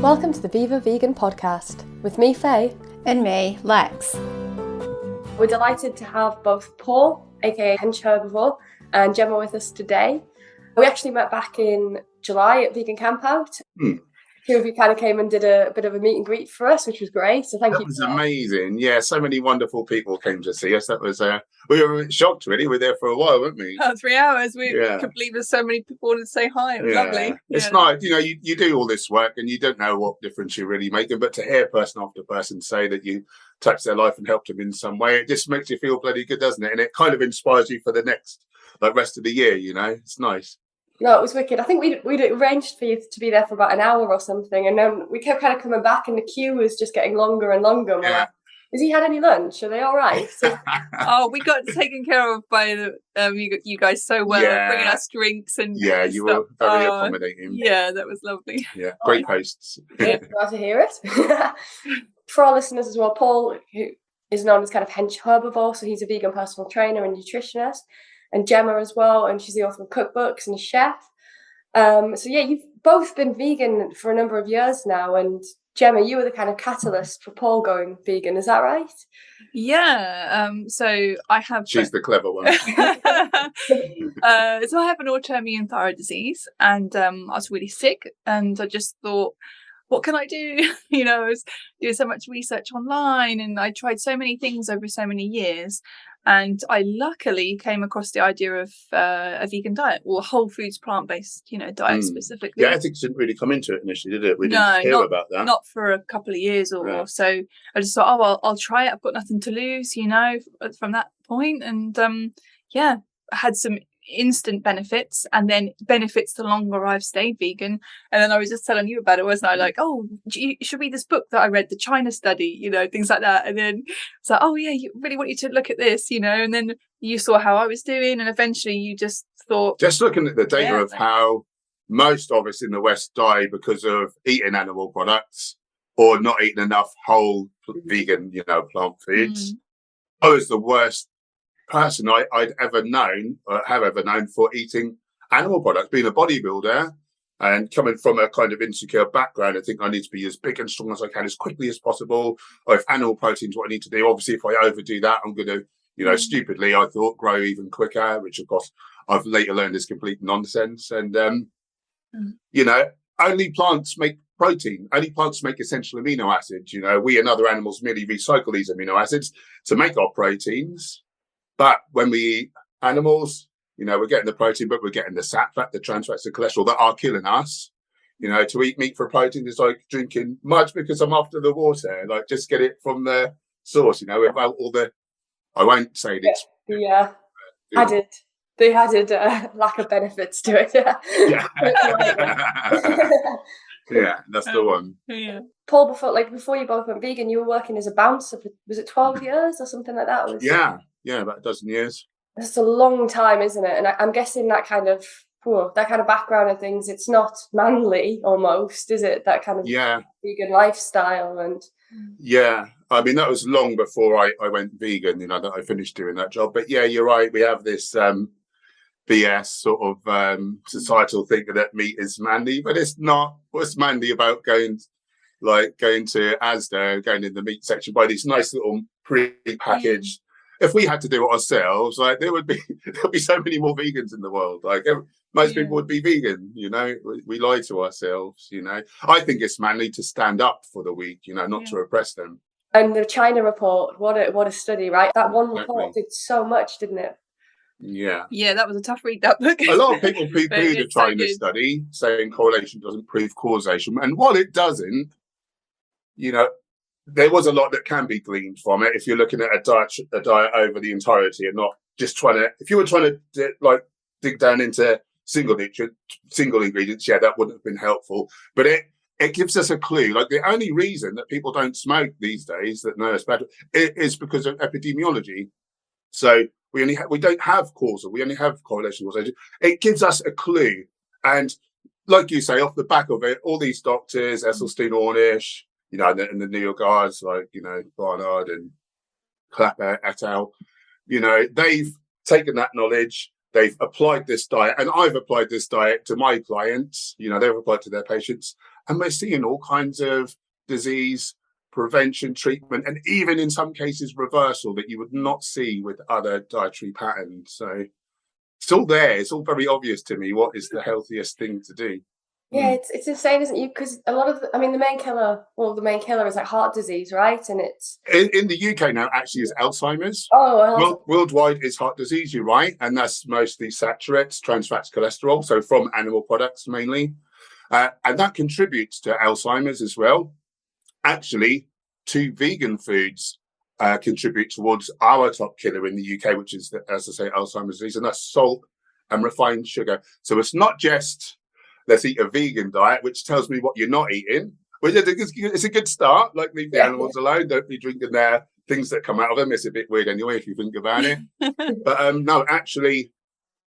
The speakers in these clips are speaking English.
Welcome to the Viva Vegan Podcast with me, Faye. And me, Lex. We're delighted to have both Paul, aka Hench Herbivore, and Gemma with us today. We actually met back in July at Vegan Campout. Two of you kind of came and did a bit of a meet and greet for us, which was great. So thank you. That was amazing. Yeah, so many wonderful people came to see us. That was we were shocked, really. We were there for a while, weren't we? About 3 hours. We could believe there's so many people wanted to say hi. It was lovely. It's nice. You know, you do all this work and you don't know what difference you're really making, but to hear person after person say that you touched their life and helped them in some way, it just makes you feel bloody good, doesn't it? And it kind of inspires you for the next, rest of the year, you know? It's nice. No, it was wicked. I think we'd arranged for you to be there for about an hour or something, and then we kept kind of coming back, and the queue was just getting longer and longer. And we're like, has he had any lunch? Are they all right? So, we got taken care of by you guys so well, bringing us drinks and you were very accommodating. Yeah, that was lovely. Yeah, great hosts. Glad to hear it. For our listeners as well, Paul, who is known as kind of Hench Herbivore, so he's a vegan personal trainer and nutritionist. And Gemma as well, and she's the author of cookbooks and a chef. You've both been vegan for a number of years now, and Gemma, you were the kind of catalyst for Paul going vegan, is that right? Yeah, so I have... She's the clever one. So I have an autoimmune thyroid disease, and I was really sick, and I just thought, what can I do? You know, I was doing so much research online, and I tried so many things over so many years. And I luckily came across the idea of a vegan diet, or a whole foods plant-based, diet specifically. Yeah, ethics didn't really come into it initially, did it? We didn't hear about that. Not for a couple of years or more. So I just thought, I'll try it. I've got nothing to lose, from that point. And I had some instant benefits, and then benefits the longer I've stayed vegan. And then I was just telling you about it, wasn't I? Like, you should read this book that I read, the China study, things like that. And then it's like, you really want you to look at this, and then you saw how I was doing, and eventually you just thought, just looking at the data of how most of us in the West die because of eating animal products or not eating enough whole vegan, plant foods. I was the worst person I'd ever known or have ever known for eating animal products. Being a bodybuilder and coming from a kind of insecure background, I think I need to be as big and strong as I can as quickly as possible. Or if animal protein is what I need to do, obviously if I overdo that, I'm going to, stupidly, I thought, grow even quicker, which of course I've later learned is complete nonsense. And, only plants make protein. Only plants make essential amino acids. We and other animals merely recycle these amino acids to make our proteins. But when we eat animals, we're getting the protein, but we're getting the fat, the trans fats, the cholesterol that are killing us. To eat meat for protein is like drinking mud because I'm after the water. Like, just get it from the source, without all the... I won't say this. The added lack of benefits to it. Yeah, that's the one. Yeah. Paul, before you both went vegan, you were working as a bouncer for, was it 12 years or something like that? Yeah, about a dozen years. That's a long time, isn't it? And I'm guessing that kind of background of things, it's not manly almost, is it? That kind of vegan lifestyle and... Yeah, I mean, that was long before I went vegan, that I finished doing that job. But yeah, you're right. We have this BS sort of societal thinking that meat is manly, but it's not. What's manly about going to Asda, going in the meat section, buy these nice little pre-packaged... If we had to do it ourselves, there'll be so many more vegans in the world. Most people would be vegan, we lie to ourselves, I think it's manly to stand up for the weak, not to oppress them. And the China report, what a study, right? That one report did so much, didn't it? Yeah. Yeah, that was a tough read, that book. A lot of people poo-poo the China study, saying correlation doesn't prove causation. And while it doesn't, there was a lot that can be gleaned from it if you're looking at a diet over the entirety and not just if you were trying to dig down into single ingredients, that wouldn't have been helpful. But it gives us a clue. The only reason that people don't smoke these days that know us better is because of epidemiology. So we don't have causal, we only have correlation causation. It gives us a clue. And like you say, off the back of it, all these doctors, Esselstyn, Ornish, and the New York guys Barnard and Clapper et al. They've taken that knowledge they've applied this diet, and I've applied this diet to my clients, you know, they've applied to their patients, and we're seeing all kinds of disease prevention, treatment, and even in some cases reversal that you would not see with other dietary patterns. So it's all there. It's all very obvious to me what is the healthiest thing to do. Yeah, it's insane, isn't it? Because a lot of, the main killer is like heart disease, right? And it's in the UK now actually is Alzheimer's. Oh, worldwide is heart disease, you're right, and that's mostly saturates, trans fats, cholesterol, so from animal products mainly, and that contributes to Alzheimer's as well. Actually, 2 vegan foods contribute towards our top killer in the UK, which is, as I say, Alzheimer's disease, and that's salt and refined sugar. So it's not just let's eat a vegan diet, which tells me what you're not eating. Which it's a good start. Like, leave the animals alone. Don't be drinking their things that come out of them. It's a bit weird anyway, if you think about it. But no, actually,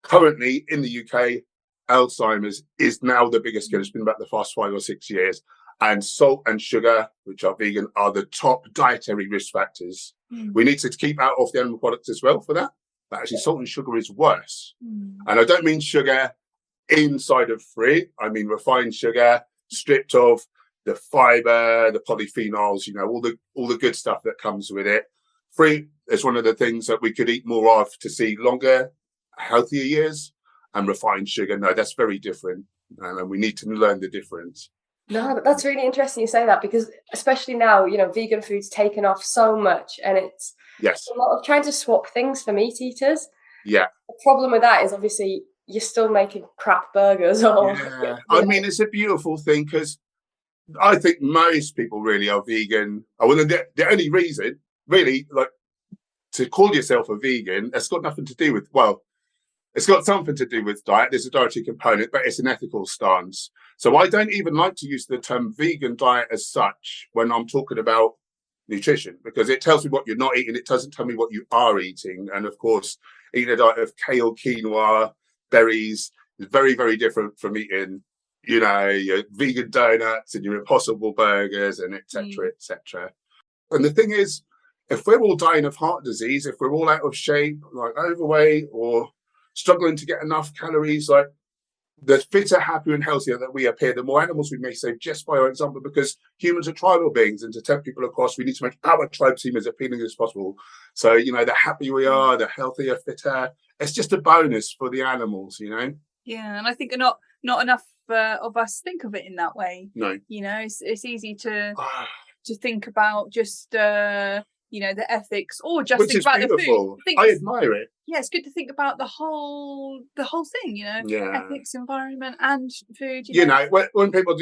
currently in the UK, Alzheimer's is now the biggest killer. It's been about the past 5 or 6 years. And salt and sugar, which are vegan, are the top dietary risk factors. We need to keep out of the animal products as well for that. But actually, salt and sugar is worse. And I don't mean sugar inside of fruit. I mean refined sugar, stripped of the fiber, the polyphenols, you know, all the good stuff that comes with it. Fruit is one of the things that we could eat more of to see longer, healthier years. And refined sugar, no, that's very different. And we need to learn the difference. No, but that's really interesting you say that, because especially now, you know, vegan food's taken off so much, and it's a lot of trying to swap things for meat eaters. Yeah. The problem with that is obviously you're still making crap burgers. I mean, it's a beautiful thing, because I think most people really are vegan. The only reason, really, like, to call yourself a vegan, it's got nothing to do with, well, it's got something to do with diet. There's a dietary component, but it's an ethical stance. So I don't even like to use the term vegan diet as such when I'm talking about nutrition, because it tells me what you're not eating. It doesn't tell me what you are eating. And of course, eating a diet of kale, quinoa, berries is very, very different from eating, you know, your vegan donuts and your Impossible burgers and et cetera. And the thing is, if we're all dying of heart disease, if we're all out of shape, like overweight or struggling to get enough calories, like, the fitter, happier and healthier that we appear, the more animals we may save just by our example, because humans are tribal beings, and to take people across, we need to make our tribe team as appealing as possible. So, you know, the happier we are, the healthier, fitter, it's just a bonus for the animals, you know? Yeah, and I think not enough of us think of it in that way. No. You know, it's easy to think about just, you know, the ethics, or just Which think is about beautiful. the food. I admire it. Yeah, it's good to think about the whole thing, you know, ethics, environment, and food. You know, when people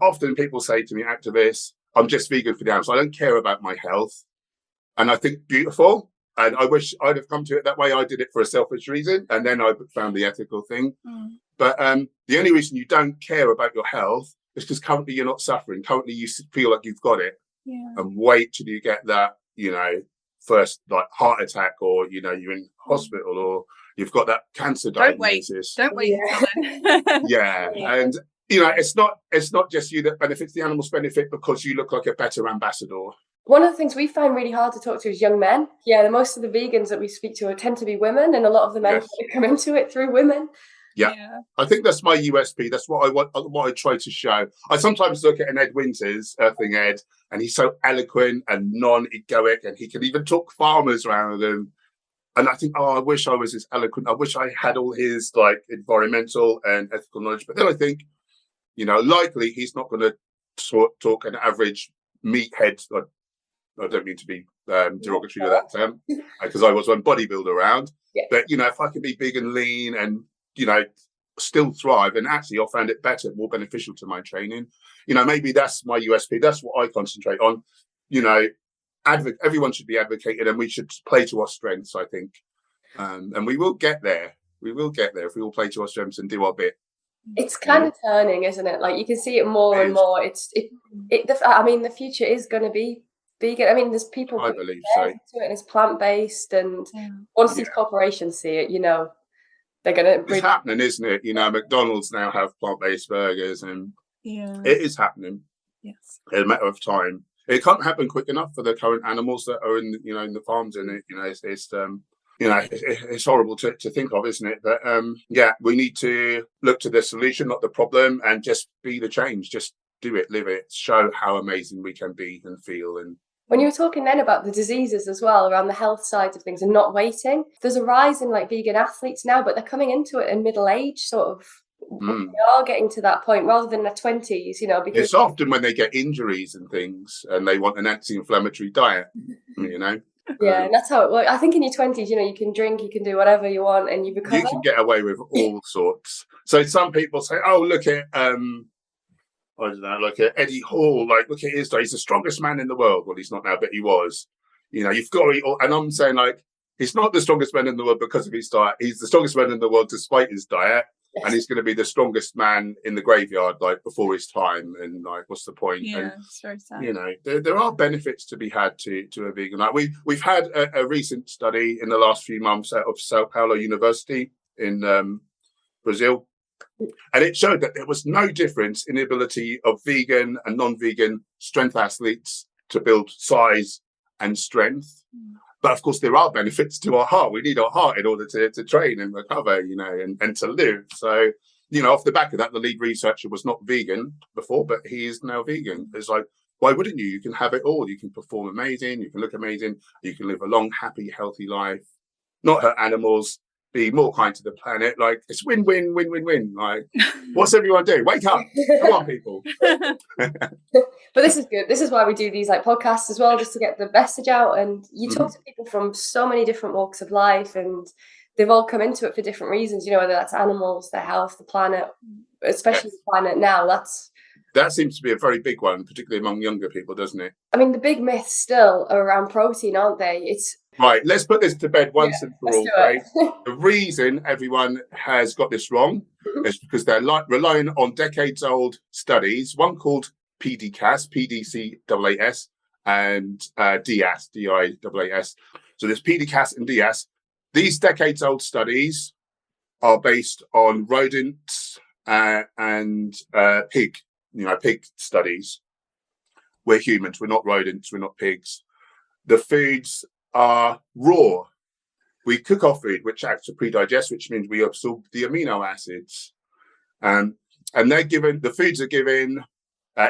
often people say to me, activists, I'm just vegan for the animals. I don't care about my health. And I think beautiful. And I wish I'd have come to it that way. I did it for a selfish reason, and then I found the ethical thing. But the only reason you don't care about your health is because currently you're not suffering. Currently you feel like you've got it. And wait till you get that, you know, first, like, heart attack, or, you know, you're in hospital, or you've got that cancer diagnosis. Don't wait. And you know, it's not just you that benefits. The animals benefit because you look like a better ambassador. One of the things we find really hard to talk to is young men. Yeah, most of the vegans that we speak to tend to be women, and a lot of the men come into it through women. Yeah, I think that's my USP. That's what I try to show. I sometimes look at an Ed Winters, Earthing Ed, and he's so eloquent and non-egoic, and he can even talk farmers around him. And I think, I wish I was as eloquent. I wish I had all his, like, environmental and ethical knowledge. But then I think, you know, likely he's not going to talk an average meathead. I don't mean to be derogatory with that term, because I was one bodybuilder around. But, you know, if I could be big and lean and, you know, still thrive, and actually I found it better, more beneficial to my training. You know, maybe that's my USP. That's what I concentrate on. You know, everyone should be advocated, and we should play to our strengths, I think. And we will get there. We will get there if we all play to our strengths and do our bit. It's kind of turning, isn't it? Like, you can see it more and more. I mean, the future is going to be vegan. I mean, there's people I believe so. To it, and it's plant-based, and once these corporations see it, you know, they're going to... It's happening, isn't it? You know, McDonald's now have plant-based burgers, and it is happening. Yes. In a matter of time. It can't happen quick enough for the current animals that are in the farms, and it, you know, it's you know, it's horrible to think of, isn't it? But we need to look to the solution, not the problem, and just be the change. Just do it, live it, show how amazing we can be and feel. And when you were talking then about the diseases as well, around the health side of things and not waiting, there's a rise in like vegan athletes now, but they're coming into it in middle age, sort of. They are getting to that point rather than their 20s, you know. Because it's often when they get injuries and things, and they want an anti-inflammatory diet, you know. Yeah, and that's how it works. I think in your 20s, you know, you can drink, you can do whatever you want, and you recover. You can get away with all sorts. So some people say, "Oh, look at I don't know, look at Eddie Hall. Like, look at his diet. He's the strongest man in the world." Well, he's not now, but he was. You know, you've got to eat all. And I'm saying, like, he's not the strongest man in the world because of his diet. He's the strongest man in the world despite his diet. Yes. And he's going to be the strongest man in the graveyard, like, before his time. And like, what's the point? Yeah, and, it's very sad. You know, there are benefits to be had to a vegan. Like, we've had a recent study in the last few months out of Sao Paulo University in Brazil, and it showed that there was no difference in the ability of vegan and non-vegan strength athletes to build size and strength. But of course, there are benefits to our heart. We need our heart in order to train and recover, you know, and to live. So, you know, off the back of that, the lead researcher was not vegan before, but he is now vegan. It's like, why wouldn't you? You can have it all. You can perform amazing. You can look amazing. You can live a long, happy, healthy life, not hurt animals, be more kind to the planet. Like, it's win, win, win, win, win. Like, what's everyone doing? Wake up. Come on, people. But this is good. This is why we do these like podcasts as well, just to get the message out. And you talk to people from so many different walks of life, and they've all come into it for different reasons, you know, whether that's animals, their health, the planet, especially the planet now. That seems to be a very big one, particularly among younger people, doesn't it? I mean, the big myths still are around protein, aren't they? It's right. Let's put this to bed once and for all. Right? The reason everyone has got this wrong is because they're relying on decades-old studies. One called PDCAS, PDCAAS, and DIAS, DIAAS. So there's PDCAS and DIAS. These decades-old studies are based on rodents and pig. You know, pig studies. We're humans, we're not rodents, we're not pigs. The foods are raw. We cook our food, which acts to pre-digest, which means we absorb the amino acids. And the foods are given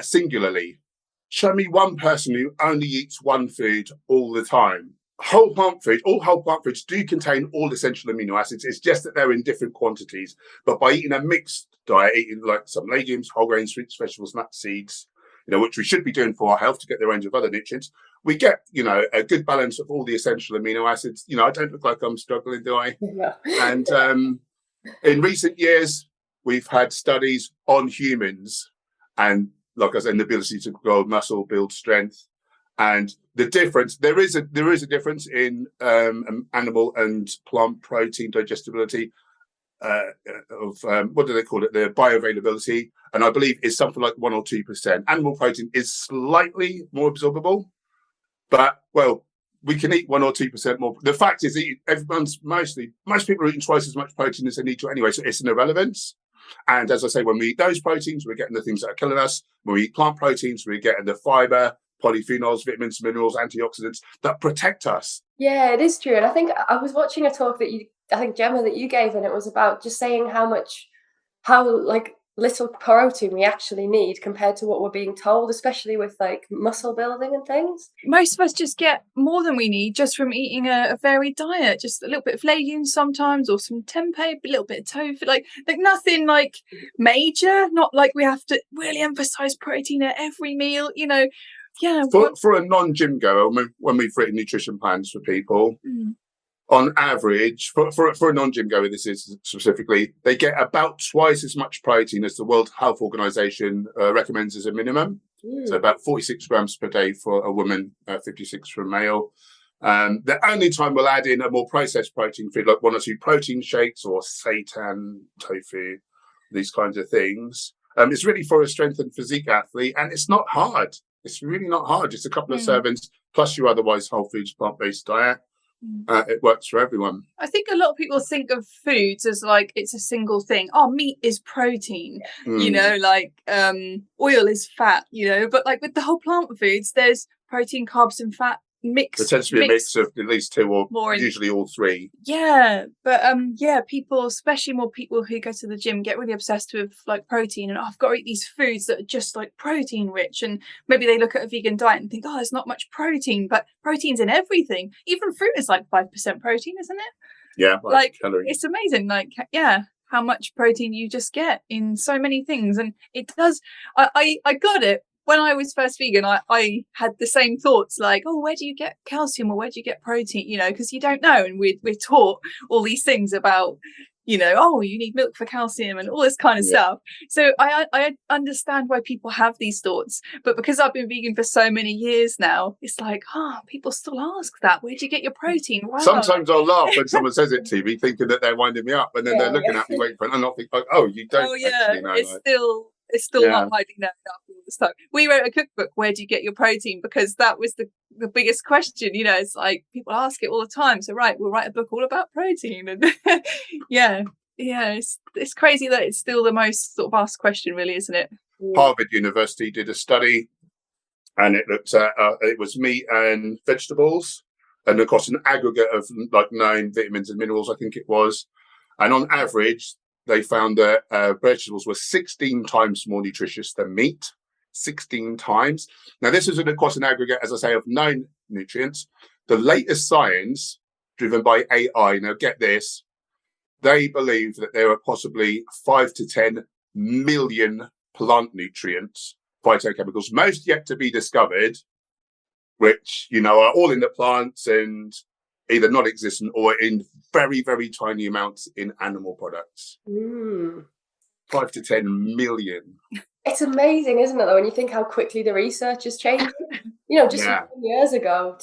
singularly. Show me one person who only eats one food all the time. All whole plant foods do contain all essential amino acids. It's just that they're in different quantities. But by eating a mixed diet, eating like some legumes, whole grains, fruits, vegetables, nuts, seeds, you know, which we should be doing for our health to get the range of other nutrients, we get, you know, a good balance of all the essential amino acids. You know, I don't look like I'm struggling, do I? Yeah. And in recent years, we've had studies on humans and, like I said, the ability to grow muscle, build strength. And the difference, there is a difference in animal and plant protein digestibility of what do they call it? The bioavailability, and I believe is something like 1 or 2%. Animal protein is slightly more absorbable, but well, we can eat 1 or 2% more. The fact is, most people are eating twice as much protein as they need to anyway, so it's an irrelevance. And as I say, when we eat those proteins, we're getting the things that are killing us. When we eat plant proteins, we're getting the fiber, polyphenols, vitamins, minerals, antioxidants that protect us. Yeah, it is true. And I think I was watching a talk Gemma, that you gave, and it was about just saying how like little protein we actually need compared to what we're being told, especially with like muscle building and things. Most of us just get more than we need just from eating a varied diet, just a little bit of legumes sometimes, or some tempeh, a little bit of tofu, like nothing like major, not like we have to really emphasize protein at every meal, you know. Yeah. For a non-gym goer, when we've written nutrition plans for people, on average, for a non-gym goer, this is specifically, they get about twice as much protein as the World Health Organization recommends as a minimum. So about 46 grams per day for a woman, 56 for a male. The only time we'll add in a more processed protein food, like 1 or 2 protein shakes or seitan, tofu, these kinds of things, it's really for a strengthened physique athlete, and it's not hard. It's really not hard. Just a couple of servings plus your otherwise whole foods plant-based diet. It works for everyone. I think a lot of people think of foods as like it's a single thing. Oh, meat is protein, you know, like oil is fat, you know. But like with the whole plant foods, there's protein, carbs, and fat mix. There tends to be a mix of at least two or more usually all three. Yeah, but people, especially more people who go to the gym, get really obsessed with like protein and I've got to eat these foods that are just like protein rich, and maybe they look at a vegan diet and think, oh, there's not much protein, but protein's in everything. Even fruit is like 5% protein, isn't it? Yeah, like calories. It's amazing. Like, yeah, how much protein you just get in so many things, and it does. I got it. When I was first vegan, I had the same thoughts, like, oh, where do you get calcium or where do you get protein? You know, because you don't know. And we're taught all these things about, you know, oh, you need milk for calcium and all this kind of stuff. So I understand why people have these thoughts. But because I've been vegan for so many years now, it's like, people still ask that. Where do you get your protein? Wow. Sometimes I'll laugh when someone says it to me, thinking that they're winding me up. And then they're looking at me waiting for it. And I'll think, like, oh, you don't actually know. It's still not hiding that after all this time. We wrote a cookbook, where do you get your protein? Because that was the biggest question. You know, it's like people ask it all the time. So we'll write a book all about protein. And it's crazy that it's still the most sort of asked question, really, isn't it? Harvard University did a study, and it looked at it was meat and vegetables, and across an aggregate of like 9 vitamins and minerals, I think it was, and on average, they found that vegetables were 16 times more nutritious than meat. 16 times. Now, this is across an aggregate, as I say, of 9 nutrients. The latest science, driven by AI, now get this, they believe that there are possibly 5 to 10 million plant nutrients, phytochemicals, most yet to be discovered, which, you know, are all in the plants and either non-existent or in very, very tiny amounts in animal products. 5 to 10 million. It's amazing, isn't it, though, when you think how quickly the research has changed? You know, just 10 years ago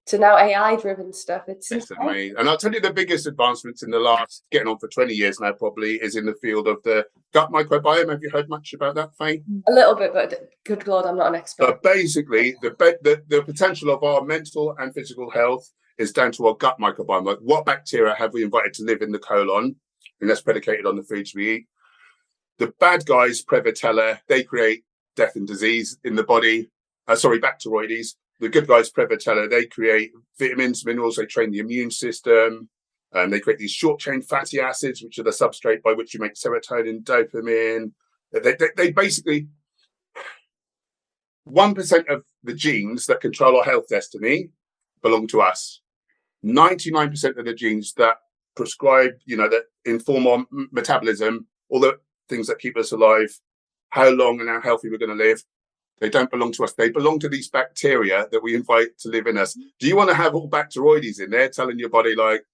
to now AI-driven stuff. It's amazing. And I'll tell you, the biggest advancements in the last, getting on for 20 years now probably, is in the field of the gut microbiome. Have you heard much about that, Faye? A little bit, but good Lord, I'm not an expert. But basically, the potential of our mental and physical health is down to our gut microbiome. Like, what bacteria have we invited to live in the colon? And that's predicated on the foods we eat. The bad guys, Prevotella, they create death and disease in the body. Bacteroides. The good guys, Prevotella, they create vitamins, minerals, they train the immune system. They create these short-chain fatty acids, which are the substrate by which you make serotonin, dopamine. They basically, 1% of the genes that control our health destiny belong to us. 99% of the genes that prescribe, you know, that inform our metabolism, all the things that keep us alive, how long and how healthy we're going to live, they don't belong to us. They belong to these bacteria that we invite to live in us. Do you want to have all bacteroides in there telling your body, like,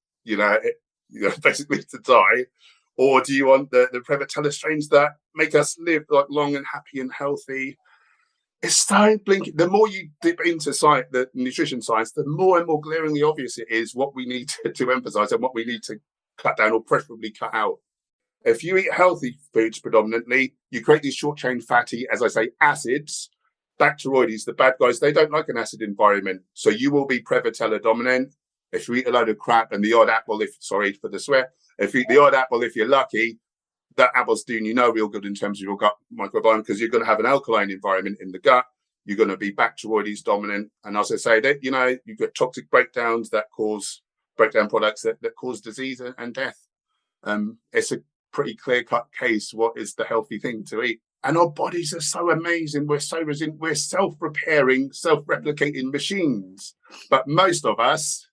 basically to die? Or do you want the Prevotella strains that make us live like long and happy and healthy? It's so blinking. The more you dip into the nutrition science, the more and more glaringly obvious it is what we need to emphasize and what we need to cut down or preferably cut out. If you eat healthy foods predominantly, you create these short-chain fatty, as I say, acids. Bacteroides, the bad guys, they don't like an acid environment. So you will be Prevotella dominant. If you eat a load of crap and the odd apple, sorry for the swear, if you eat the odd apple, if you're lucky, that apple's doing you no real good in terms of your gut microbiome, because you're going to have an alkaline environment in the gut. You're going to be Bacteroides dominant. And as I say, that, you know, you've got toxic breakdowns that cause breakdown products that cause disease and death. It's a pretty clear-cut case what is the healthy thing to eat. And our bodies are so amazing. We're so resilient. We're self-repairing, self-replicating machines. But most of us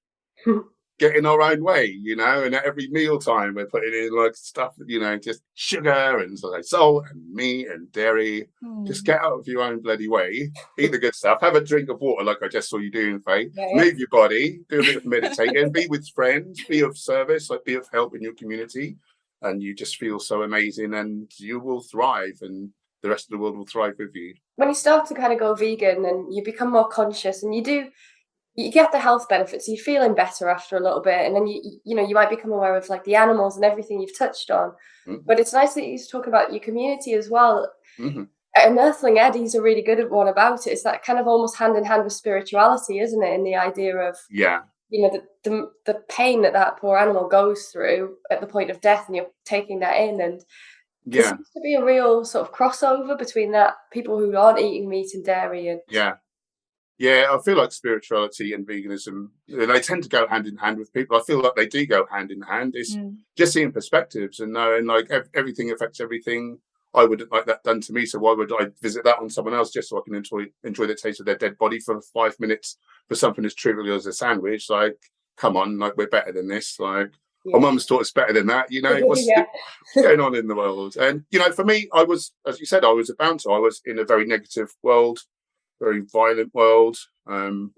get in our own way, you know, and at every meal time we're putting in like stuff, you know, just sugar and salt and meat and dairy. Just get out of your own bloody way. Eat the good stuff. Have a drink of water like I just saw you doing, Faye. Move your body. Do a bit of meditating. Be with friends. Be of service. Like, be of help in your community. And you just feel so amazing, and you will thrive, and the rest of the world will thrive with you. When you start to kind of go vegan and you become more conscious, and you get the health benefits, you're feeling better after a little bit, and then you might become aware of like the animals and everything you've touched on. But it's nice that you talk about your community as well. And Earthling Eddie's a really good one about it. It's that kind of almost hand in hand with spirituality, isn't it? In the idea of you know, the pain that poor animal goes through at the point of death, and you're taking that in, and there seems to be a real sort of crossover between that, people who aren't eating meat and dairy, and Yeah, I feel like spirituality and veganism, they tend to go hand in hand with people. I feel like they do go hand in hand. It's just seeing perspectives and knowing like everything affects everything. I wouldn't like that done to me, so why would I visit that on someone else just so I can enjoy the taste of their dead body for 5 minutes for something as trivial as a sandwich? Like, come on, like we're better than this. Like, our mum's taught us better than that. You know, what's going on in the world? And you know, for me, I was, as you said, I was a bouncer. I was in a very negative world, very violent world. You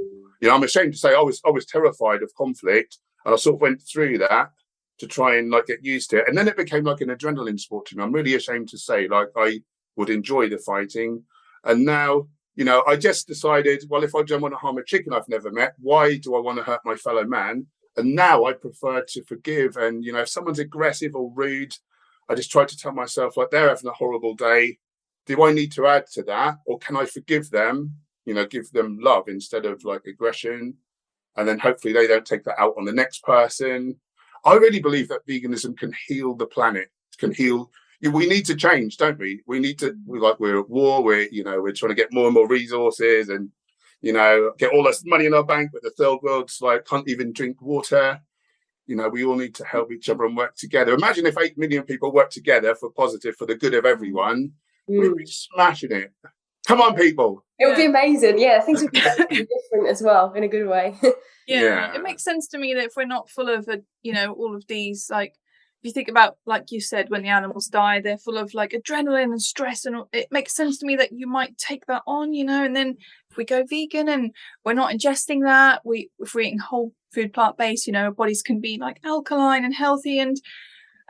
know, I'm ashamed to say I was terrified of conflict, and I sort of went through that to try and like get used to it. And then it became like an adrenaline sport to me. I'm really ashamed to say, like, I would enjoy the fighting. And now, you know, I just decided, well, if I don't want to harm a chicken I've never met, why do I want to hurt my fellow man? And now I prefer to forgive. And, you know, if someone's aggressive or rude, I just try to tell myself, like, they're having a horrible day. Do I need to add to that? Or can I forgive them, you know, give them love instead of like aggression? And then hopefully they don't take that out on the next person. I really believe that veganism can heal the planet, can heal. We need to change, don't we? We need to, we're at war, we're trying to get more and more resources and, you know, get all this money in our bank, but the third world's like, can't even drink water. You know, we all need to help each other and work together. Imagine if 8 million people work together for positive, for the good of everyone. We'd be smashing it. Come on, people. It would be amazing. Yeah, things would be different as well, in a good way. Yeah, it makes sense to me that if we're not full of, all of these, like, if you think about, like you said, when the animals die, they're full of like adrenaline and stress, and it makes sense to me that you might take that on, you know. And then if we go vegan and we're not ingesting that, if we're eating whole food, plant-based, you know, our bodies can be like alkaline and healthy, and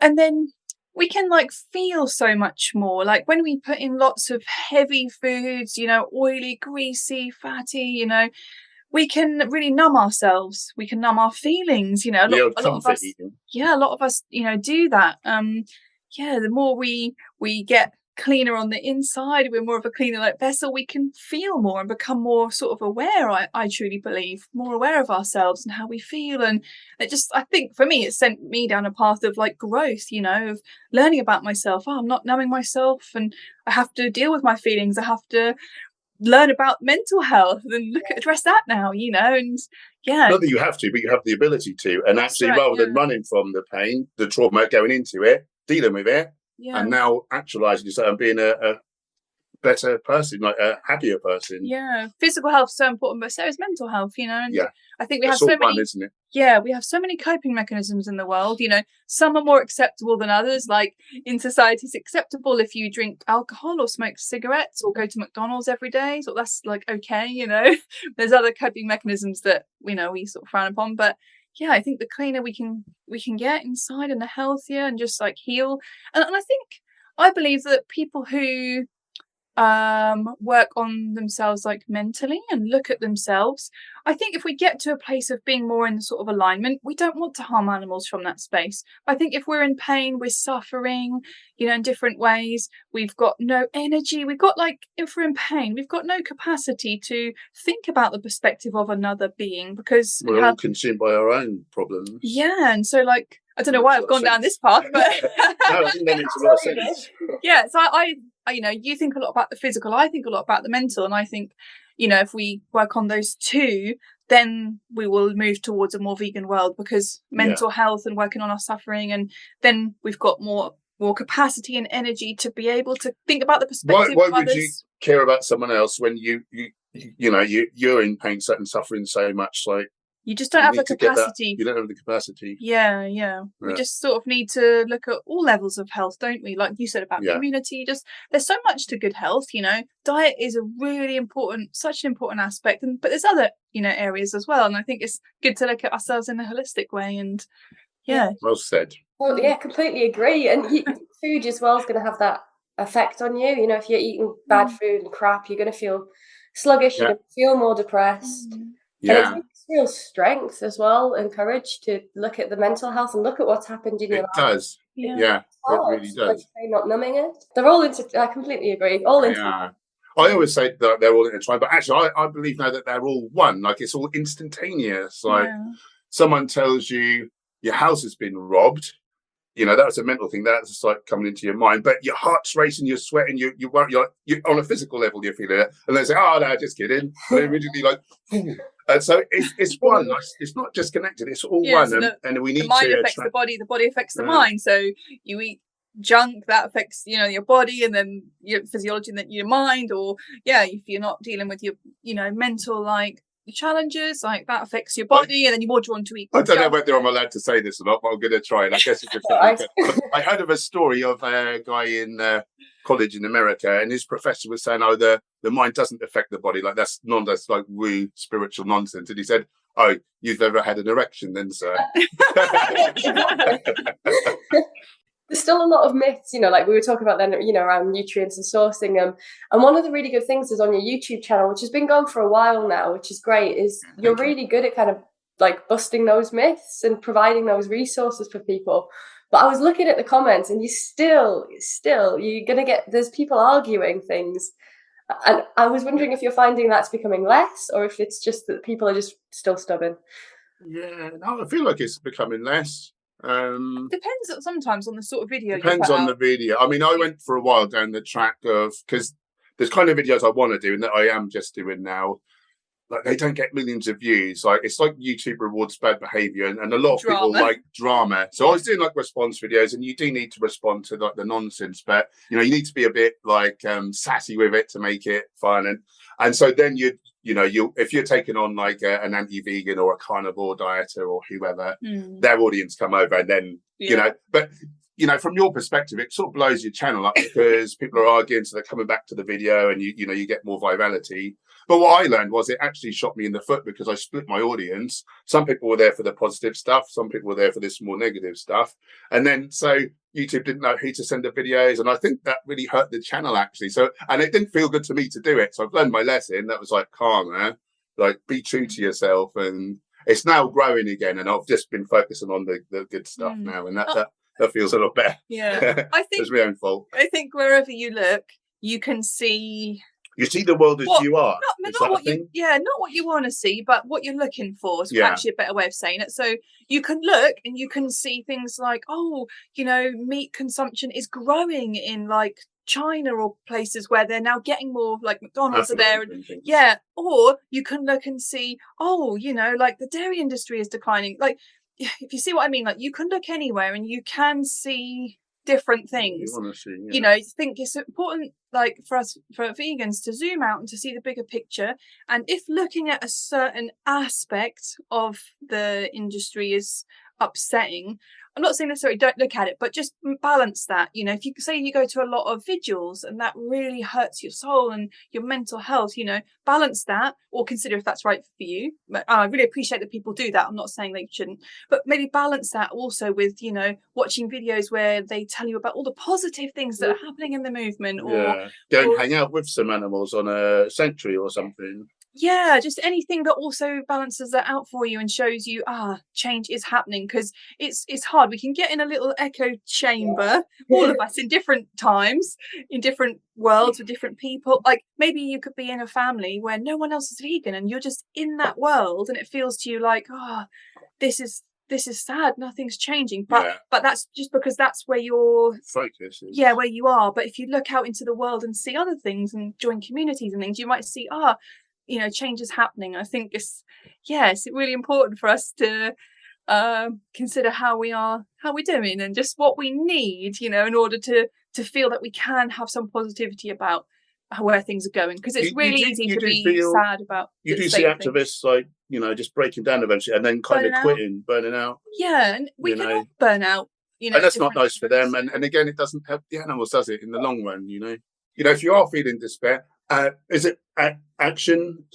then we can like feel so much more. Like when we put in lots of heavy foods, you know, oily, greasy, fatty, you know, we can really numb ourselves. We can numb our feelings, you know. A lot of us, a lot of us, you know, do that. The more we get cleaner on the inside, we're more of a cleaner like vessel, we can feel more and become more sort of aware. I truly believe more aware of ourselves and how we feel. And it just, I think for me, it sent me down a path of like growth, you know, of learning about myself. I'm not numbing myself, and I have to deal with my feelings. I have to learn about mental health and address that now, you know. And not that you have to, but you have the ability to. And actually, rather than running from the pain, the trauma, going into it, dealing with it, and now actualizing yourself and being a better person, like a happier person. Yeah, physical health is so important, but so is mental health, you know. And I think we have so many, one, isn't it? Yeah, we have so many coping mechanisms in the world, you know. Some are more acceptable than others. Like in society, it's acceptable if you drink alcohol or smoke cigarettes or go to McDonald's every day, so that's like okay, you know. There's other coping mechanisms that, you know, we sort of frown upon, but yeah, I think the cleaner we can get inside and the healthier and just like heal. And I believe that people who work on themselves like mentally and look at themselves, I think if we get to a place of being more in sort of alignment, we don't want to harm animals from that space. I think if we're in pain, we're suffering, you know, in different ways, we've got no energy, we've got like, if we're in pain, we've got no capacity to think about the perspective of another being, because we're all consumed by our own problems. Yeah, and so like, I don't know why I've gone down this path, but no, I think that makes a lot of sense. Yeah, so I you know, you think a lot about the physical, I think a lot about the mental, and I think, you know, if we work on those two, then we will move towards a more vegan world, because mental health and working on our suffering, and then we've got more capacity and energy to be able to think about the perspective why of others. Would you care about someone else when you're in pain and suffering so much? Like, you just don't have the capacity. You don't have the capacity. Yeah. We just sort of need to look at all levels of health, don't we? Like you said about community, just there's so much to good health, you know. Diet is a really important, such an important aspect, but there's other, you know, areas as well. And I think it's good to look at ourselves in a holistic way. And well said. Well, yeah, completely agree. And food as well is going to have that effect on you. You know, if you're eating bad food and crap, you're going to feel sluggish. You're going to feel more depressed. Yeah. And it's real strength as well and courage to look at the mental health and look at what's happened in your life. It does. Yeah, it really does. Like, not numbing it. They're all I completely agree. All I always say that they're all intertwined, but actually I believe now that they're all one. Like, it's all instantaneous. Like, someone tells you your house has been robbed, you know, that was a mental thing. That's just like coming into your mind, but your heart's racing, you're sweating, you're on a physical level, you're feeling it, and they say, "Oh no, just kidding." And they immediately like, and so it's one. It's not just connected; it's all one, and we need the mind to affects the body affects the mind. So you eat junk, that affects, you know, your body, and then your physiology, and then your mind. Or if you're not dealing with your, you know, mental like challenges, like that affects your body, and then you're more drawn to eat. I don't know whether I'm allowed to say this or not, but I'm going to try. And I guess I heard of a story of a guy in college in America, and his professor was saying, "Oh, the mind doesn't affect the body. Like that's like woo spiritual nonsense." And he said, "Oh, you've never had an erection, then, sir." There's still a lot of myths, you know, like we were talking about then, you know, around nutrients and sourcing them. And one of the really good things is on your YouTube channel, which has been going for a while now, which is great, is you're really good at kind of like busting those myths and providing those resources for people. But I was looking at the comments, and you're going to get, there's people arguing things. And I was wondering if you're finding that's becoming less, or if it's just that people are just still stubborn. Yeah, no, I feel like it's becoming less. Depends sometimes on the sort of video. Depends on the video. I mean, I went for a while down the track of, because there's kind of videos I want to do and that I am just doing now. Like they don't get millions of views. Like it's like YouTube rewards bad behavior, and a lot of people like drama. So I was doing like response videos, and you do need to respond to like the nonsense, but you know, you need to be a bit like sassy with it to make it fun. And so then you if you're taking on like an anti-vegan or a carnivore dieter or whoever, their audience come over, and then you know, but you know, from your perspective, it sort of blows your channel up because people are arguing, so they're coming back to the video, and you know, you get more virality. But what I learned was it actually shot me in the foot because I split my audience. Some people were there for the positive stuff, some people were there for this more negative stuff, and then so YouTube didn't know who to send the videos, and I think that really hurt the channel actually. So, and it didn't feel good to me to do it. So I've learned my lesson. That was like karma, like be true to yourself, and it's now growing again. And I've just been focusing on the good stuff now, and that feels a lot better. Yeah, I think it's my own fault. I think wherever you look, you can see. You see the world as you are. Not what you want to see, but what you're looking for is actually a better way of saying it. So you can look and you can see things like, oh, you know, meat consumption is growing in like China or places where they're now getting more, like McDonald's are there. Or you can look and see, oh, you know, like the dairy industry is declining. Like, if you see what I mean, like you can look anywhere and you can see different things. You know, I think it's important, like for vegans, to zoom out and to see the bigger picture. And if looking at a certain aspect of the industry is upsetting, I'm not saying necessarily don't look at it, but just balance that. You know, if you say you go to a lot of vigils and that really hurts your soul and your mental health, you know, balance that or consider if that's right for you. But I really appreciate that people do that. I'm not saying they shouldn't, but maybe balance that also with, you know, watching videos where they tell you about all the positive things that are happening in the movement, or go and hang out with some animals on a sanctuary or something. Yeah, just anything that also balances that out for you and shows you, change is happening, because it's hard. We can get in a little echo chamber, all of us in different times, in different worlds with different people. Like maybe you could be in a family where no one else is vegan and you're just in that world, and it feels to you like, this is sad, nothing's changing. But that's just because that's where your focus is. Yeah, where you are. But if you look out into the world and see other things and join communities and things, you might see, you know, change is happening. I think it's really important for us to consider how we're doing and just what we need, you know, in order to feel that we can have some positivity about where things are going, because it's really easy to be sad about. You do see activists like, you know, just breaking down eventually and then kind of quitting, burning out. Yeah, and we can all burn out, you know. And that's not nice for them. And again, it doesn't help the animals, does it, in the long run, you know? You know, if you are feeling despair, is it action?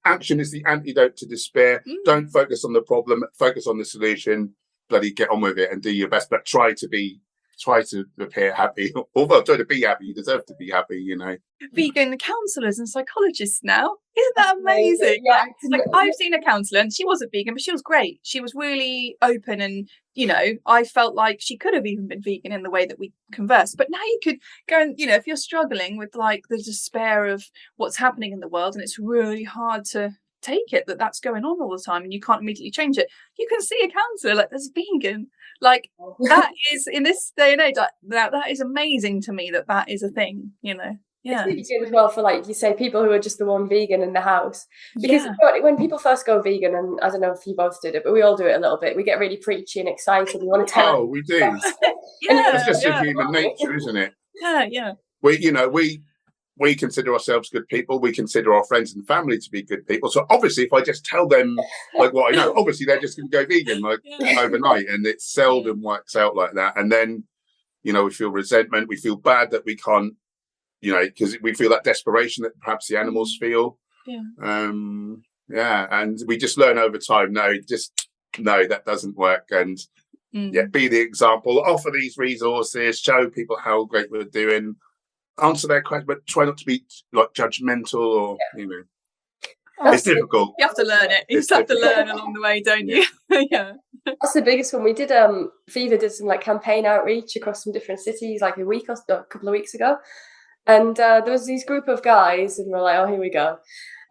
Action is the antidote to despair. Don't focus on the problem, focus on the solution. Bloody get on with it and do your best, but try to appear happy. Although try to be happy, you deserve to be happy, you know. Vegan counsellors and psychologists now. Isn't that amazing? Yeah. Like I've seen a counsellor and she wasn't vegan, but she was great. She was really open, and, you know, I felt like she could have even been vegan in the way that we conversed. But now you could go and, you know, if you're struggling with like the despair of what's happening in the world and it's really hard to take it that that's going on all the time and you can't immediately change it. You can see a counsellor like that's vegan. Like that is, in this day and age, that is amazing to me that is a thing, you know. Yeah, it's really good as well for, like you say, people who are just the one vegan in the house. Because when people first go vegan, and I don't know if you both did it, but we all do it a little bit. We get really preachy and excited. We want to tell. Oh, we do. It's just in human nature, isn't it? Yeah. We consider ourselves good people. We consider our friends and family to be good people. So obviously, if I just tell them like what I know, obviously they're just going to go vegan overnight, and it seldom works out like that. And then, you know, we feel resentment. We feel bad that we can't. You know, because we feel that desperation that perhaps the animals feel. And we just learn over time. No, that doesn't work. And be the example. Offer these resources. Show people how great we're doing. Answer their question, but try not to be like judgmental or you know. It's difficult. You have to learn it. You just have to learn along the way, don't you? Yeah. That's the biggest one. We did Viva did some like campaign outreach across some different cities like a couple of weeks ago. And there was these group of guys, and we're like, oh, here we go.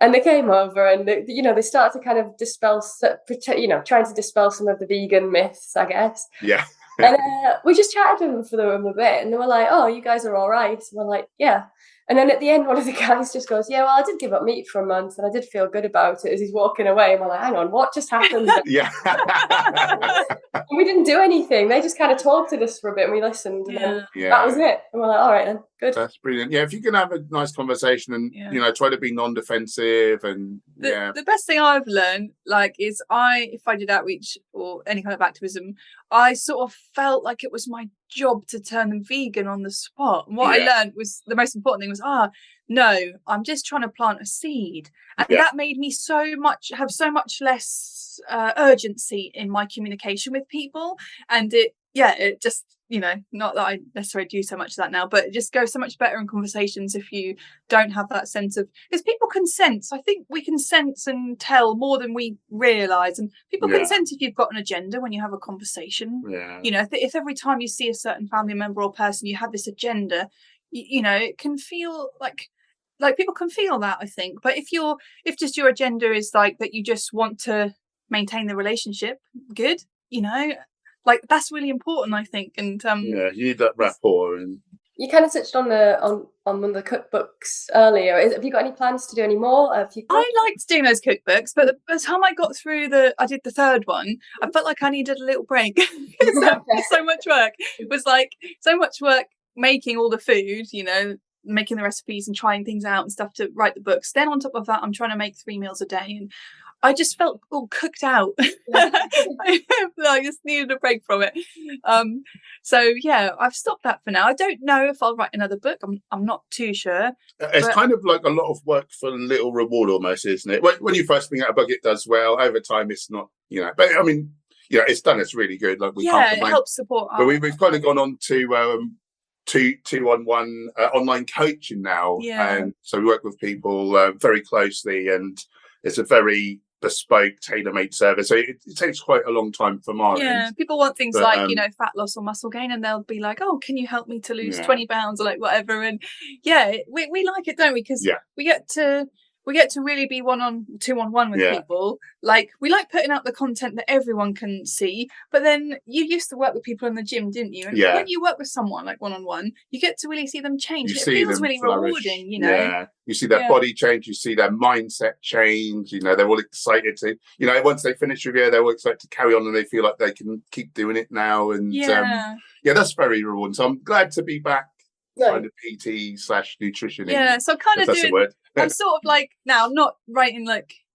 And they came over, and they started to kind of trying to dispel some of the vegan myths, I guess. Yeah. And we just chatted to them for a bit, and they were like, oh, you guys are all right. And we're like, yeah. And then at the end, one of the guys just goes, yeah, well, I did give up meat for a month, and I did feel good about it as he's walking away. And we're like, hang on, what just happened? Yeah. And we didn't do anything. They just kind of talked to us for a bit, and we listened. And then that was it. And we're like, all right, then, good. That's brilliant. Yeah, if you can have a nice conversation and, try to be non-defensive and, The best thing I've learned, is if I did outreach or any kind of activism, I sort of felt like it was my job to turn them vegan on the spot. And what I learned was the most important thing was, no, I'm just trying to plant a seed. And that made me have so much less urgency in my communication with people. And it just, not that I necessarily do so much of that now, but it just goes so much better in conversations if you don't have that sense of, because people can sense. I think we can sense and tell more than we realise. And people can sense if you've got an agenda when you have a conversation. Yeah. If every time you see a certain family member or person, you have this agenda, it can feel like people can feel that, I think. But if just your agenda is like that, you just want to maintain the relationship, good, that's really important, I think. And you need that rapport. And you kind of touched on one of the cookbooks earlier. Have you got any plans to do any more? I liked doing those cookbooks, but by the time I got through I did the third one, I felt like I needed a little break. So much work. It was like so much work making all the food, making the recipes and trying things out and stuff to write the books. Then on top of that, I'm trying to make 3 meals a day, and I just felt all cooked out. I just needed a break from it. So I've stopped that for now. I don't know if I'll write another book. I'm not too sure. It's kind of like a lot of work for little reward almost, isn't it? When you first bring out a book, it does well. Over time, it's not, but I mean, it's done. It's really good. Like we can't complain. It helps support. But we've kind of gone on to 2-on-1 online coaching now, and so we work with people very closely, and it's a very bespoke, tailor-made service. So it takes quite a long time for mine. Yeah, people want things like fat loss or muscle gain, and they'll be like, "Oh, can you help me to lose 20 pounds or like whatever?" And we like it, don't we? Because we get to really be 2-on-1 with people. Like we like putting out the content that everyone can see. But then you used to work with people in the gym, didn't you? And when you work with someone like 1-on-1, you get to really see them change. It feels really rewarding, Yeah. You see their body change, you see their mindset change, they're all excited to, once they finish with you, they're all excited to carry on and they feel like they can keep doing it now. And that's very rewarding. So I'm glad to be back. Kind of PT/nutrition. Yeah, so I'm kind of doing. I'm sort of like now. I'm not writing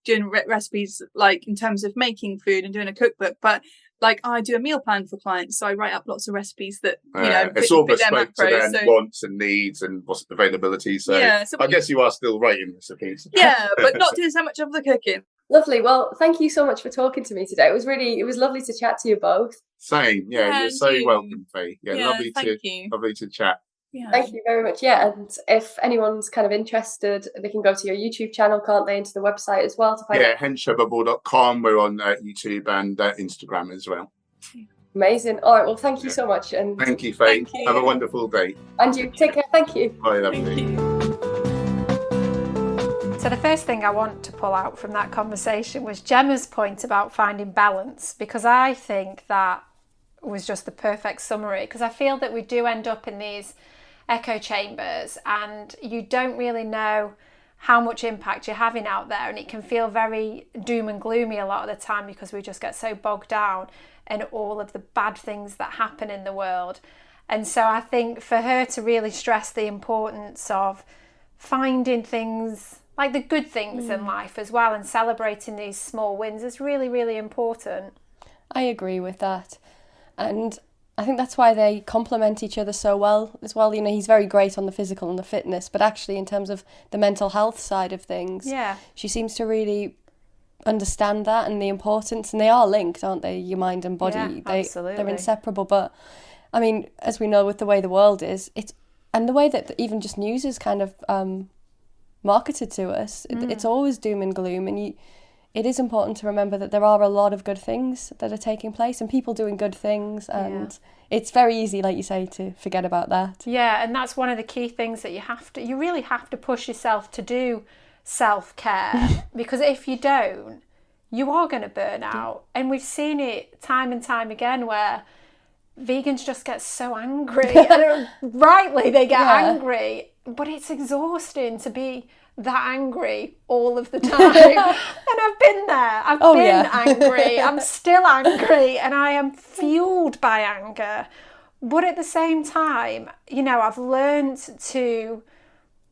doing recipes in terms of making food and doing a cookbook, but I do a meal plan for clients. So I write up lots of recipes that it's all bespoke to their wants and needs and availability. So I guess you are still writing recipes. Yeah, but not doing so much of the cooking. Lovely. Well, thank you so much for talking to me today. It was lovely to chat to you both. Same. Yeah, you're so welcome, Faye. Lovely to chat. Yeah. Thank you very much. And if anyone's kind of interested, they can go to your YouTube channel, can't they, into the website as well to find henchherbivore.com. We're on YouTube and Instagram as well. Amazing. All right, well, thank you so much. And thank you, Faye. Have a wonderful day. And you take care. Thank you. Bye, lovely. So the first thing I want to pull out from that conversation was Gemma's point about finding balance, because I think that was just the perfect summary, because I feel that we do end up in these echo chambers and you don't really know how much impact you're having out there, and it can feel very doom and gloomy a lot of the time because we just get so bogged down in all of the bad things that happen in the world. And so I think for her to really stress the importance of finding things like the good things in life as well, and celebrating these small wins is really, really important. I agree with that. And I think that's why they complement each other so well as well. You know, he's very great on the physical and the fitness, but actually in terms of the mental health side of things, she seems to really understand that and the importance. And they are linked, aren't they? Your mind and body. Absolutely. They're inseparable. But I mean, as we know with the way the world is, and the way that even just news is kind of marketed to us, it's always doom and gloom. And it is important to remember that there are a lot of good things that are taking place and people doing good things, and it's very easy, like you say, to forget about that. Yeah, and that's one of the key things that you really have to push yourself to do self-care, because if you don't, you are going to burn out. And we've seen it time and time again where vegans just get so angry, and rightly they get angry, but it's exhausting to be that angry all of the time. And I've been there. I've been angry. I'm still angry, and I am fueled by anger. But at the same time, you know, I've learned to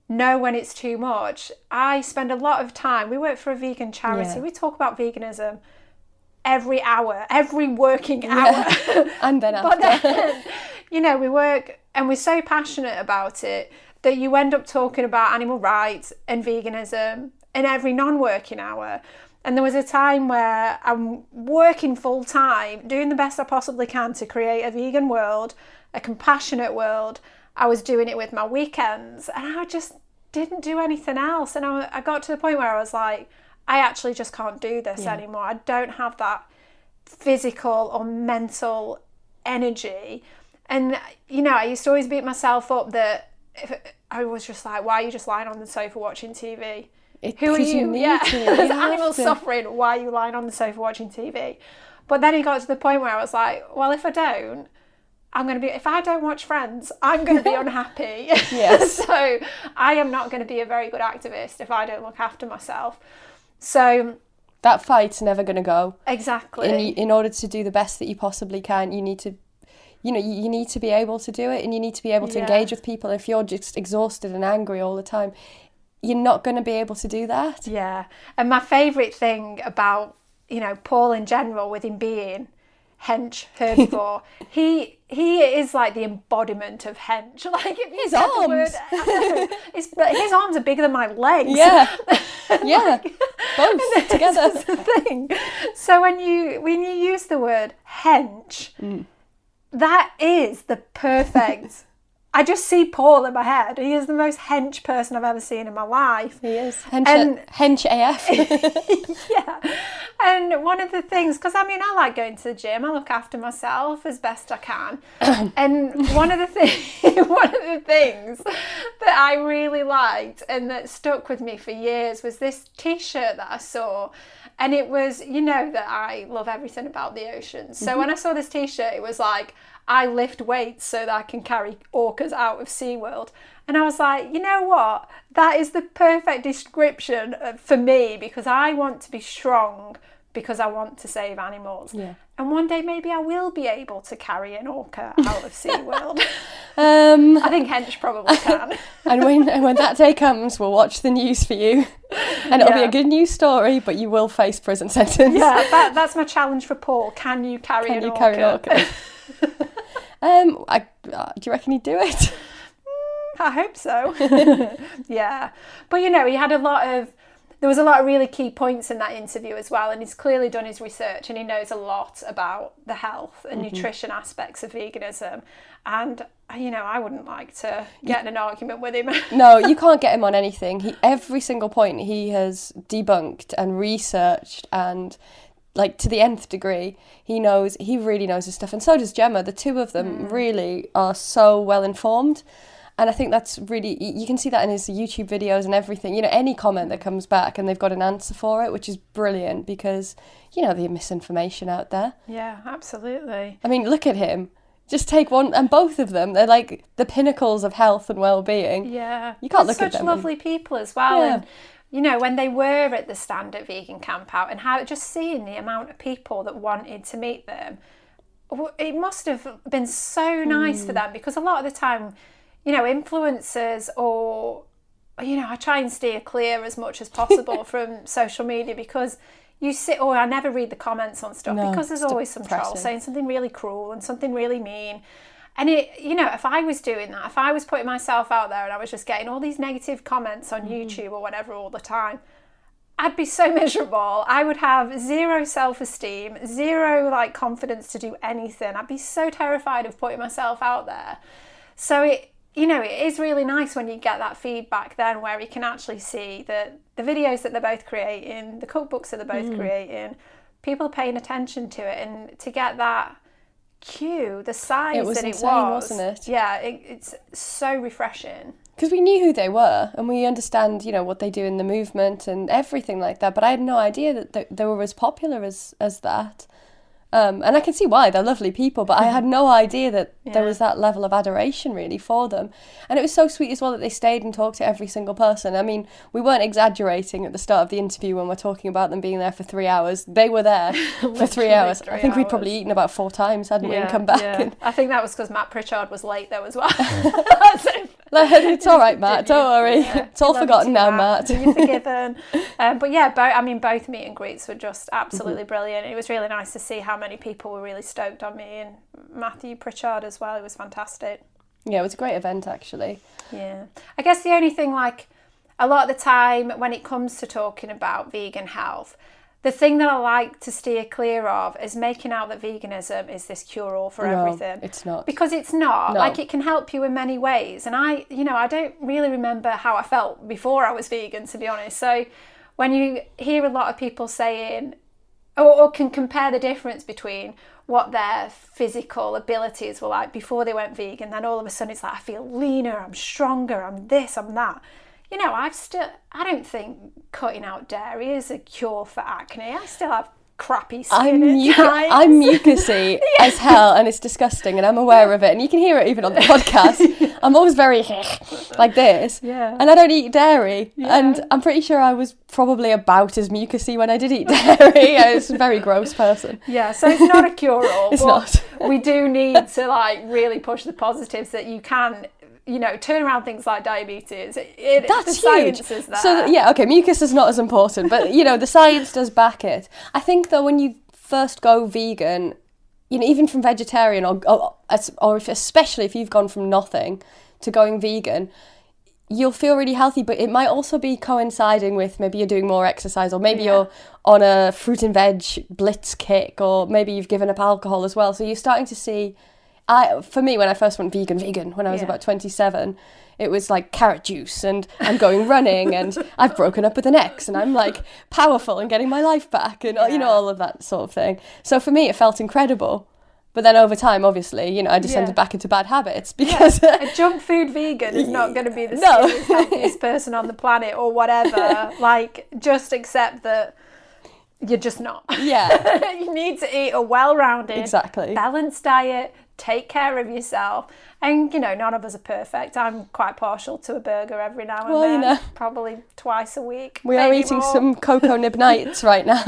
know when it's too much. I spend a lot of time, we work for a vegan charity. We talk about veganism every hour, every working hour. And then after. But then, you know, we work and we're so passionate about it that you end up talking about animal rights and veganism in every non-working hour. And there was a time where I'm working full time, doing the best I possibly can to create a vegan world, a compassionate world. I was doing it with my weekends, and I just didn't do anything else. And I got to the point where I was like, I actually just can't do this anymore. I don't have that physical or mental energy. And, you know, I used to always beat myself up that I was just like, why are you just lying on the sofa watching TV? Who are you? There's animals suffering. Why are you lying on the sofa watching TV? But then it got to the point where I was like, well, if I don't watch Friends, I'm going to be unhappy. Yes. So I am not going to be a very good activist if I don't look after myself. So that fight's never going to go. Exactly. In order to do the best that you possibly can, you need to, you know, you need to be able to do it, and you need to be able to engage with people. If you're just exhausted and angry all the time, you're not going to be able to do that. Yeah. And my favourite thing about, you know, Paul in general, with him being Hench Herbivore, he is like the embodiment of hench. Like his arms. His arms are bigger than my legs. Yeah. Yeah. Both together. That's the thing. So when you use the word hench, that is the perfect. I just see Paul in my head. He is the most hench person I've ever seen in my life. He is. Hench AF. Yeah. And one of the things, because I mean, I like going to the gym. I look after myself as best I can. And one of the things that I really liked and that stuck with me for years was this T-shirt that I saw. And it was, you know, that I love everything about the ocean. So when I saw this T-shirt, it was like, I lift weights so that I can carry orcas out of SeaWorld. And I was like, you know what? That is the perfect description for me, because I want to be strong because I want to save animals. Yeah. And one day maybe I will be able to carry an orca out of SeaWorld. I think Hench probably can. And when that day comes, we'll watch the news for you. And it'll be a good news story, but you will face prison sentence. Yeah, that's my challenge for Paul. Can you carry an orca? Do you reckon he'd do it? I hope so. Yeah. But, you know, there was a lot of really key points in that interview as well, and he's clearly done his research and he knows a lot about the health and nutrition aspects of veganism. And, you know, I wouldn't like to get in an argument with him. No, you can't get him on anything. Every single point he has debunked and researched, and like to the nth degree. He really knows his stuff, and so does Gemma. The two of them really are so well informed. And I think that's really, you can see that in his YouTube videos and everything, you know, any comment that comes back and they've got an answer for it, which is brilliant because, you know, there's misinformation out there. Yeah, absolutely. I mean, look at him. Just take one, and both of them, they're like the pinnacles of health and well-being. Yeah. You can't look at them. Such lovely people as well. Yeah. And, you know, when they were at the Stand Up Vegan Camp out and how just seeing the amount of people that wanted to meet them, it must have been so nice for them, because a lot of the time, you know, influencers or, you know, I try and steer clear as much as possible from social media, because you sit, or I never read the comments on stuff, because there's always some troll saying something really cruel and something really mean. And it, you know, if I was doing that, if I was putting myself out there and I was just getting all these negative comments on YouTube or whatever all the time, I'd be so miserable. I would have zero self-esteem, zero like confidence to do anything. I'd be so terrified of putting myself out there. So it, you know, it is really nice when you get that feedback then, where you can actually see that the videos that they're both creating, the cookbooks that they're both creating, people are paying attention to it, and to get that cue, the size It was that insane, it was, wasn't it? Yeah, it's so refreshing. Because we knew who they were and we understand, you know, what they do in the movement and everything like that. But I had no idea that they were as popular as that. And I can see why, they're lovely people, but I had no idea that there was that level of adoration really for them. And it was so sweet as well that they stayed and talked to every single person. I mean, we weren't exaggerating at the start of the interview when we're talking about them being there for 3 hours. They were there for 3 hours. I think we'd probably eaten about 4 times, hadn't we, and come back. Yeah. And I think that was because Matt Pritchard was late though as well. it's all right, Matt, don't worry. Yeah. It's all forgotten now, Matt. You're forgiven. But yeah, both meet and greets were just absolutely brilliant. It was really nice to see how many people were really stoked on me, and Matthew Pritchard as well. It was fantastic. Yeah, it was a great event actually. Yeah. I guess the only thing, like, a lot of the time when it comes to talking about vegan health, the thing that I like to steer clear of is making out that veganism is this cure-all for everything. It's not. Because it's not. No. Like, it can help you in many ways. And I don't really remember how I felt before I was vegan, to be honest. So when you hear a lot of people saying, or can compare the difference between what their physical abilities were like before they went vegan, then all of a sudden it's like, I feel leaner, I'm stronger, I'm this, I'm that. You know, I don't think cutting out dairy is a cure for acne. I still have crappy skin I'm mucusy as hell, and it's disgusting, and I'm aware of it, and you can hear it even on the podcast. I'm always very like this, and I don't eat dairy, and I'm pretty sure I was probably about as mucusy when I did eat dairy. I was a very gross person. Yeah, so it's not a cure-all. It's not. We do need to like really push the positives that you can, you know, turn around things like diabetes. That's the huge. Science is there. So yeah, okay, mucus is not as important, but you know, the science does back it. I think though, when you first go vegan, you know, even from vegetarian or especially if you've gone from nothing to going vegan, you'll feel really healthy, but it might also be coinciding with maybe you're doing more exercise, or maybe you're on a fruit and veg blitz kick, or maybe you've given up alcohol as well. So you're starting to see, for me, when I first went vegan, when I was about 27, it was like carrot juice, and I'm going running, and I've broken up with an ex, and I'm like powerful and getting my life back, and you know, all of that sort of thing. So for me, it felt incredible. But then over time, obviously, you know, I descended back into bad habits because a junk food vegan is not going to be the skinniest, healthiest person on the planet or whatever. Like, just accept that you're just not. Yeah. You need to eat a well-rounded, balanced diet, take care of yourself. And, you know, none of us are perfect. I'm quite partial to a burger every now and then. You know, probably twice a week. We are eating some cocoa nib nights right now.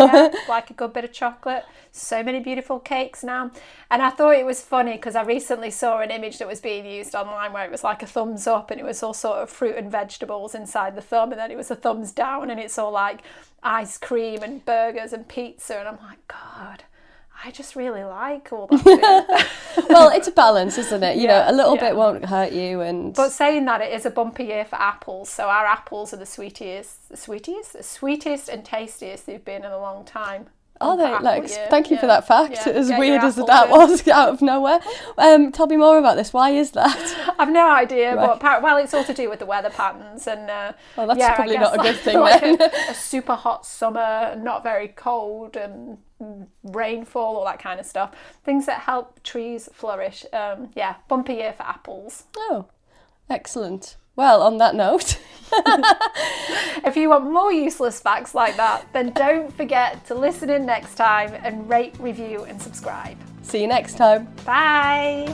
Like a good bit of chocolate. So many beautiful cakes now. And I thought it was funny because I recently saw an image that was being used online where it was like a thumbs up, and it was all sort of fruit and vegetables inside the thumb, and then it was a thumbs down, and it's all like ice cream and burgers and pizza. And I'm like, God, I just really like all that food. Well, it's a balance, isn't it? You know, a little bit won't hurt you. But saying that, it is a bumper year for apples. So our apples are the sweetest and tastiest they've been in a long time. Oh, Lex, thank you for that fact. As weird as that was out of nowhere. Tell me more about this. Why is that? I've no idea, but it's all to do with the weather patterns. And well, that's probably not a good thing then. A super hot summer, not very cold, and rainfall, all that kind of stuff. Things that help trees flourish. Bumper year for apples. Oh. Excellent. Well, on that note, if you want more useless facts like that, then don't forget to listen in next time and rate, review and subscribe. see you next time. Bye.